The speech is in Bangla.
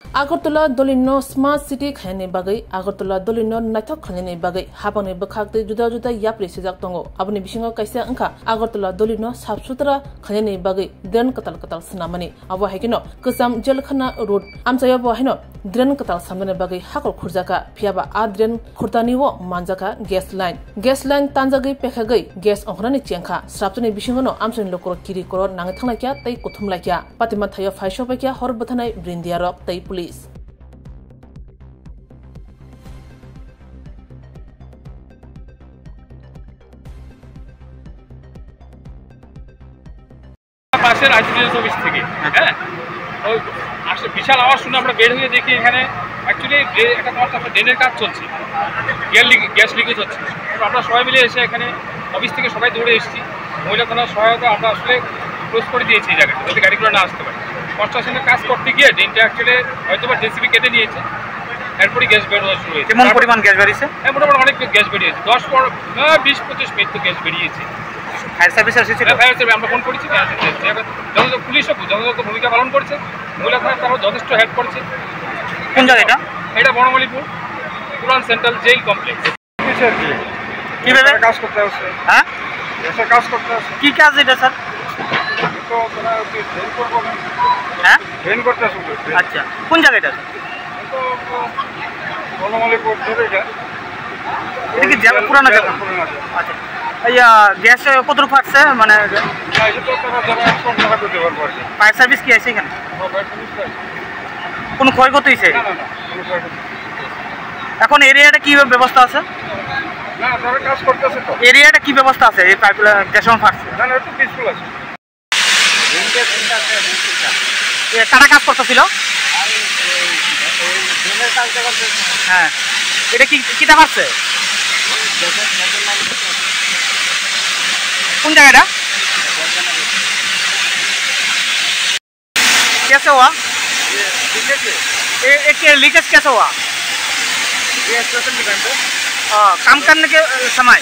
Agartala Dolino Smart City Khane Bagai, Agartala Dolino Natok Khane Bagai, Hapane Bakak de Juda Juda Yapri Sizatongo, Abani Bishingo Kaisa Anka, Agartala Dolino, Sabsutra, Khane Bagai, Dren Katal Katal Sanamani, Ava Hekino, Kusam Jelkana Road, Amsaya Bohino, Dren Katal Samana Bagai, Hakal Kurzaka, Piaba Adren Kurtaniwo, Manzaka, Gas Line, Gas Line Tanzagi Pekagai, Gas Ohrani Chianka, Saptani Bishingo, Amson Local Kiri Koro, Nangatanakia, Tai Kutumlakia, Patimataya Faishopakia, Horbatana, Brindia Rock, Tai Police. পাশের আইসিডিএস অফিস থেকে হ্যাঁ ওই আসলে বিশাল আওয়াজ শুনে আমরা বের হয়ে দেখি এখানে অ্যাকচুয়ালি একটা তোমার ড্রেনের কাজ চলছে গ্যাস লিকেজ হচ্ছে আমরা সবাই মিলে এসে এখানে অফিস থেকে সবাই দৌড়ে এসেছি মহিলা থানার সহায়তা আমরা আসলে ক্লোজ করে দিয়েছি এই জায়গাটা যাতে গাড়িগুলো না আসতে পারে কনস্ট্রাকশনের কাজ করতে গিয়ে ড্রেনটা অ্যাকচুয়ালি হয়তো বা জেসিবি কেটে নিয়েছে এরপরই গ্যাস বের হওয়া শুরু হয়েছে কেমন পরিমাণ গ্যাস বেরিয়েছে হ্যাঁ মোটামুটি অনেক গ্যাস বেরিয়েছে 20-25 মিনিট তো গ্যাস বেরিয়েছে ফায়ার সার্ভিস এসেছিল ফায়ার সার্ভিস আমরা ফোন করেছি যত পুলিশও যথাযথ ভূমিকা পালন করছে মহিলা থানার তারাও যথেষ্ট হেল্প করছে কোন জায়গা এটা বনমালীপুর পুরান সেন্ট্রাল জেল কমপ্লেক্স কিভাবে কাজ করতে আসছে হ্যাঁ এসে কাজ করতে আসছে কি কাজ এটা স্যার তো তোরা ড্রেন করবো হ্যাঁ ড্রেন করতে আসবে আচ্ছা কোন জায়গাটা তো বনমালীপুর ধরে এটা এটা কি পুরানো জায়গা আচ্ছা ইয়া গ্যাস কতটুকু ফাটছে মানে ফায়ার সার্ভিস কি আছে এখানে কোনো ক্ষয়ক্ষতি হয়েছে এখন এরিয়াটা কি ব্যবস্থা আছে কাজ করতেছে তো এরিয়াটা কি ব্যবস্থা আছে এই পাইপ গ্যাস ফাটছে না একটু পিসফুল আছে কারা কাজ করতেছিল হ্যাঁ এটা কি কিটা ফাটছে कौन जगह कैसे हुआ एक लीकेज कैसे हुआ काम काम करने के समय